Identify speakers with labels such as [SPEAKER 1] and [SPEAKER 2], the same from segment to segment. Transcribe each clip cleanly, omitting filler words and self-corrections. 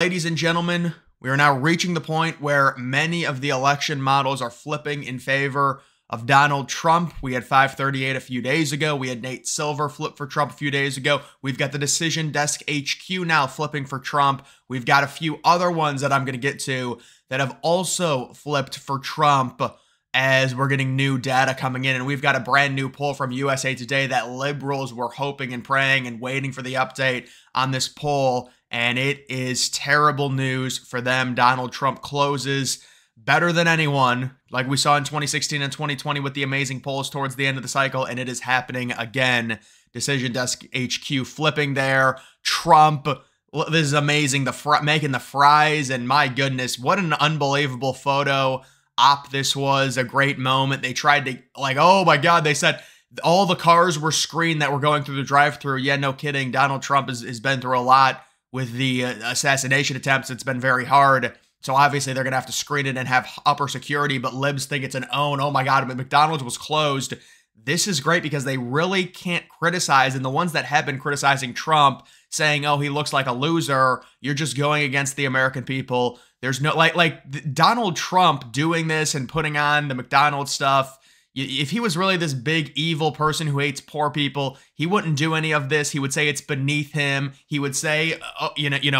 [SPEAKER 1] Ladies and gentlemen, we are now reaching the point where many of the election models are flipping in favor of Donald Trump. We had 538 a few days ago. We had Nate Silver flip for Trump a few days ago. We've got the Decision Desk HQ now flipping for Trump. We've got a few other ones that I'm going to get to that have also flipped for Trump as we're getting new data coming in. And we've got a brand new poll from USA Today that liberals were hoping and praying and waiting for the update on this poll. And it is terrible news for them. Donald Trump closes better than anyone, like we saw in 2016 and 2020 with the amazing polls towards the end of the cycle, and it is happening again. Decision Desk HQ flipping there. Trump, this is amazing. Making the fries, and my goodness, what an unbelievable photo op this was. A great moment. They tried to, oh my God, they said all the cars were screened that were going through the drive-thru. Yeah, no kidding. Donald Trump has been through a lot with the assassination attempts. It's been very hard. So obviously they're going to have to screen it and have upper security, but libs think it's an own. Oh my God, but McDonald's was closed. This is great because they really can't criticize. And the ones that have been criticizing Trump, saying, oh, he looks like a loser, you're just going against the American people. There's no, like Donald Trump doing this and putting on the McDonald's stuff. If he was really this big evil person who hates poor people, he wouldn't do any of this. He would say it's beneath him. He would say, oh,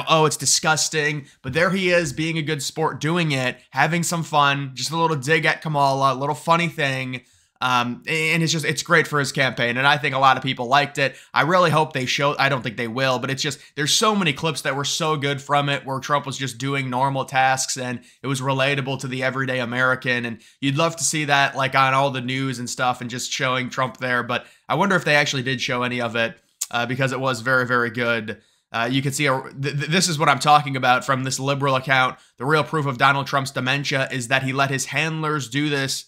[SPEAKER 1] oh, it's disgusting. But there he is being a good sport, doing it, having some fun, just a little dig at Kamala, a little funny thing. And it's great for his campaign. And I think a lot of people liked it. I really hope they show, I don't think they will, but it's just, there's so many clips that were so good from it where Trump was just doing normal tasks and it was relatable to the everyday American. And you'd love to see that like on all the news and stuff and just showing Trump there. But I wonder if they actually did show any of it because it was very, very good. You can see, this is what I'm talking about from this liberal account. The real proof of Donald Trump's dementia is that he let his handlers do this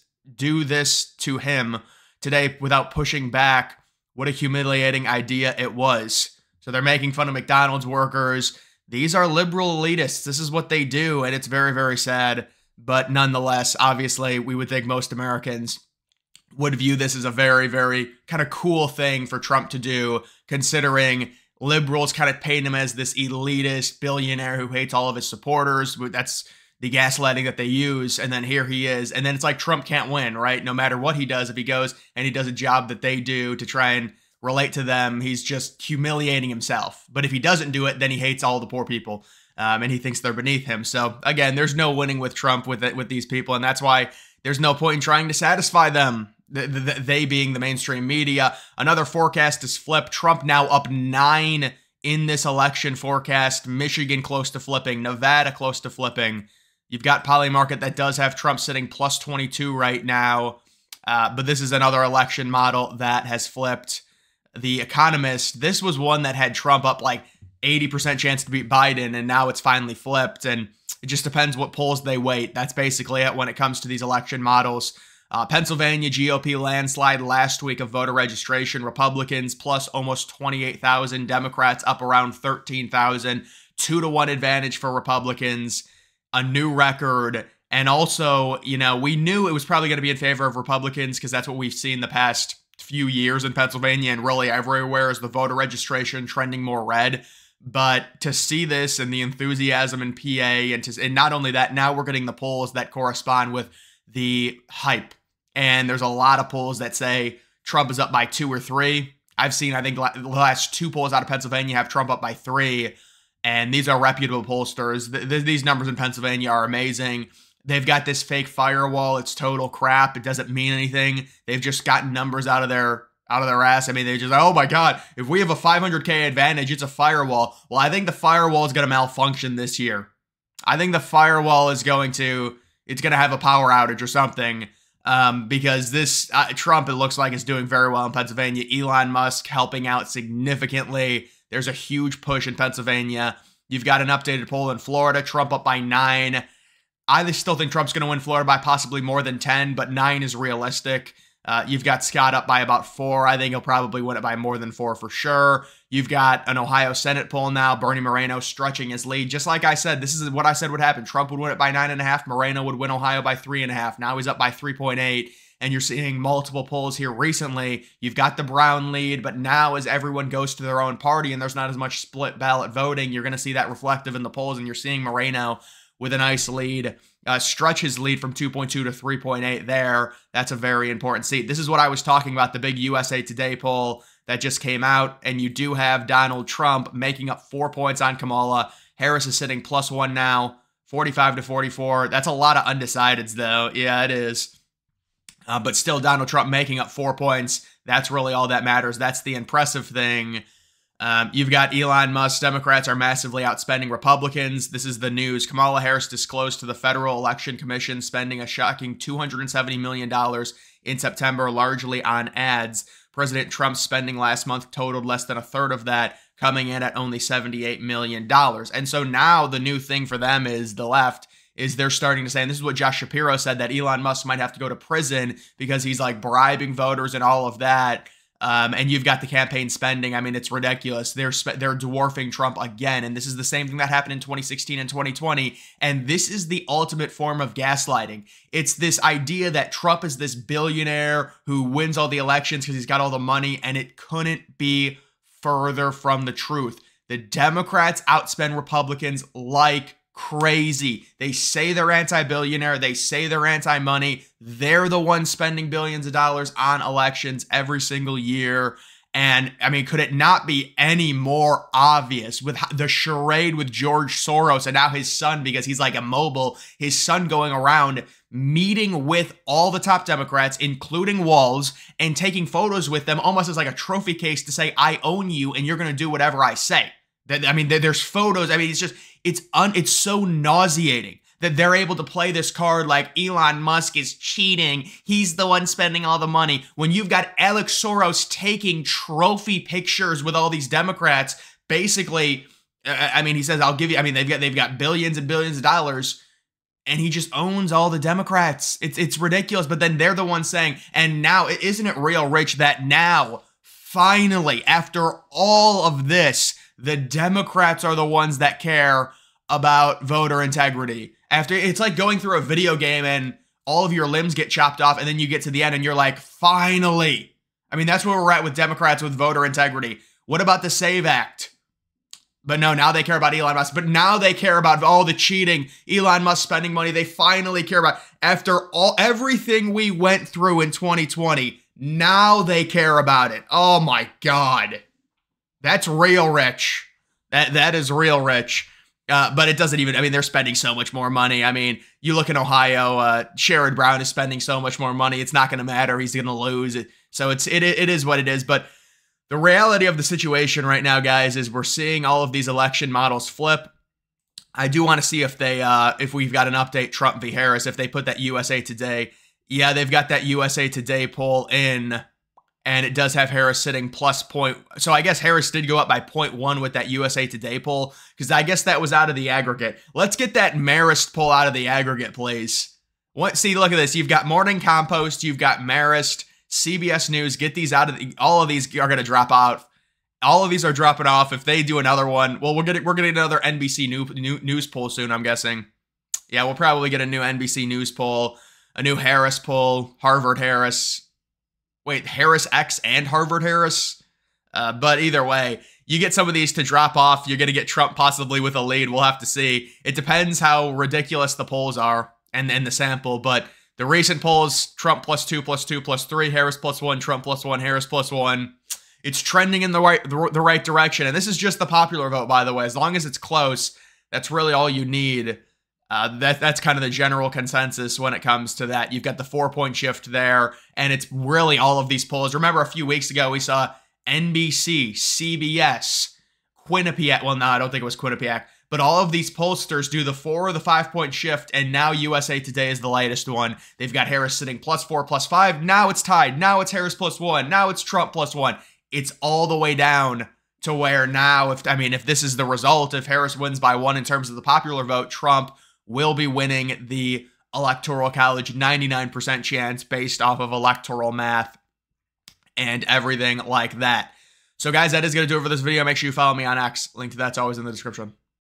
[SPEAKER 1] to him today without pushing back. What a humiliating idea it was. So they're making fun of McDonald's workers. These are liberal elitists. This is what they do, and it's very, very sad. But nonetheless, obviously, we would think most Americans would view this as a very, very kind of cool thing for Trump to do, considering liberals kind of paint him as this elitist billionaire who hates all of his supporters. That's the gaslighting that they use, and then here he is. And then it's like Trump can't win, right? No matter what he does, if he goes and he does a job that they do to try and relate to them, he's just humiliating himself. But if he doesn't do it, then he hates all the poor people, and he thinks they're beneath him. So again, there's no winning with Trump with these people, and that's why there's no point in trying to satisfy them. They being the mainstream media. Another forecast is flipped. Trump now up 9 in this election forecast. Michigan close to flipping. Nevada close to flipping. You've got Polymarket that does have Trump sitting plus 22 right now. But this is another election model that has flipped. The Economist, this was one that had Trump up like 80% chance to beat Biden, and now it's finally flipped. And it just depends what polls they weight. That's basically it when it comes to these election models. Pennsylvania GOP landslide last week of voter registration. Republicans plus almost 28,000. Democrats up around 13,000. 2-to-1 advantage for Republicans. A new record. And also, we knew it was probably going to be in favor of Republicans because that's what we've seen the past few years in Pennsylvania and really everywhere is the voter registration trending more red. But to see this and the enthusiasm in PA and not only that, now we're getting the polls that correspond with the hype. And there's a lot of polls that say Trump is up by 2 or 3. I've seen, I think, the last 2 polls out of Pennsylvania have Trump up by 3. And these are reputable pollsters. These numbers in Pennsylvania are amazing. They've got this fake firewall. It's total crap. It doesn't mean anything. They've just gotten numbers out of their ass. I mean, they just, oh my God, if we have a 500K advantage, it's a firewall. Well, I think the firewall is going to malfunction this year. I think the firewall is going to have a power outage or something. Because this Trump, it looks like, is doing very well in Pennsylvania. Elon Musk helping out significantly. There's a huge push in Pennsylvania. You've got an updated poll in Florida. Trump up by 9. I still think Trump's going to win Florida by possibly more than 10, but 9 is realistic. You've got Scott up by about 4. I think he'll probably win it by more than 4 for sure. You've got an Ohio Senate poll now. Bernie Moreno stretching his lead. Just like I said, this is what I said would happen. Trump would win it by 9.5. Moreno would win Ohio by 3.5. Now he's up by 3.8. and you're seeing multiple polls here recently. You've got the Brown lead, but now as everyone goes to their own party and there's not as much split ballot voting, you're going to see that reflective in the polls, and you're seeing Moreno with a nice lead, stretch his lead from 2.2 to 3.8 there. That's a very important seat. This is what I was talking about, the big USA Today poll that just came out, and you do have Donald Trump making up 4 points on Kamala. Harris is sitting +1 now, 45 to 44. That's a lot of undecideds, though. Yeah, it is. But still, Donald Trump making up 4 points. That's really all that matters. That's the impressive thing. You've got Elon Musk. Democrats are massively outspending Republicans. This is the news. Kamala Harris disclosed to the Federal Election Commission spending a shocking $270 million in September, largely on ads. President Trump's spending last month totaled less than a third of that, coming in at only $78 million. And so now the new thing for them is the left is they're starting to say, and this is what Josh Shapiro said, that Elon Musk might have to go to prison because he's like bribing voters and all of that. And you've got the campaign spending. I mean, it's ridiculous. They're dwarfing Trump again. And this is the same thing that happened in 2016 and 2020. And this is the ultimate form of gaslighting. It's this idea that Trump is this billionaire who wins all the elections because he's got all the money. And it couldn't be further from the truth. The Democrats outspend Republicans like crazy. They say they're anti-billionaire. They say they're anti-money. They're the ones spending billions of dollars on elections every single year. And I mean, could it not be any more obvious with the charade with George Soros and now his son, because he's like immobile, his son going around meeting with all the top Democrats, including Walz, and taking photos with them almost as like a trophy case to say, I own you and you're going to do whatever I say. I mean, there's photos. I mean, it's so nauseating that they're able to play this card like Elon Musk is cheating. He's the one spending all the money. When you've got Alex Soros taking trophy pictures with all these Democrats, basically, I mean, he says, I'll give you, I mean, they've got billions and billions of dollars, and he just owns all the Democrats. It's ridiculous. But then they're the ones saying, and now, isn't it real, Rich, that now, finally, after all of this, the Democrats are the ones that care about voter integrity. After it's like going through a video game and all of your limbs get chopped off and then you get to the end and you're like, finally. I mean, that's where we're at with Democrats with voter integrity. What about the SAVE Act? But no, now they care about Elon Musk. But now they care about all the cheating, Elon Musk spending money. They finally care about, after everything we went through in 2020, now they care about it. Oh my God. That's real rich. That is real rich. But it doesn't even, I mean, they're spending so much more money. I mean, you look in Ohio, Sherrod Brown is spending so much more money. It's not going to matter. He's going to lose it. So it is what it is. But the reality of the situation right now, guys, is we're seeing all of these election models flip. I do want to see if they, if we've got an update, Trump v. Harris, if they put that USA Today. Yeah, they've got that USA Today poll in. And it does have Harris sitting +. So I guess Harris did go up by 0.1 with that USA Today poll, because I guess that was out of the aggregate. Let's get that Marist poll out of the aggregate, please. See, look at this. You've got Morning Compost, you've got Marist, CBS News. Get these out of all of these are going to drop out. All of these are dropping off. If they do another one, well, we're getting another NBC news poll soon, I'm guessing. Yeah, we'll probably get a new NBC News poll, a new Harris poll, Harvard Harris. Wait, Harris X and Harvard Harris? But either way, you get some of these to drop off. You're going to get Trump possibly with a lead. We'll have to see. It depends how ridiculous the polls are and the sample. But the recent polls, Trump +2, +2, +3, Harris +1, Trump +1, Harris +1. It's trending in the right direction. And this is just the popular vote, by the way. As long as it's close, that's really all you need. That's kind of the general consensus when it comes to that. You've got the 4-point shift there, and it's really all of these polls. Remember a few weeks ago, we saw NBC, CBS, Quinnipiac. Well, no, I don't think it was Quinnipiac, but all of these pollsters do the 4 or the 5-point shift, and now USA Today is the latest one. They've got Harris sitting +4, +5. Now it's tied. Now it's Harris +1. Now it's Trump +1. It's all the way down to where now, if this is the result, if Harris wins by 1 in terms of the popular vote, Trump will be winning the Electoral College, 99% chance based off of electoral math and everything like that. So guys, that is going to do it for this video. Make sure you follow me on X. Link to that's always in the description.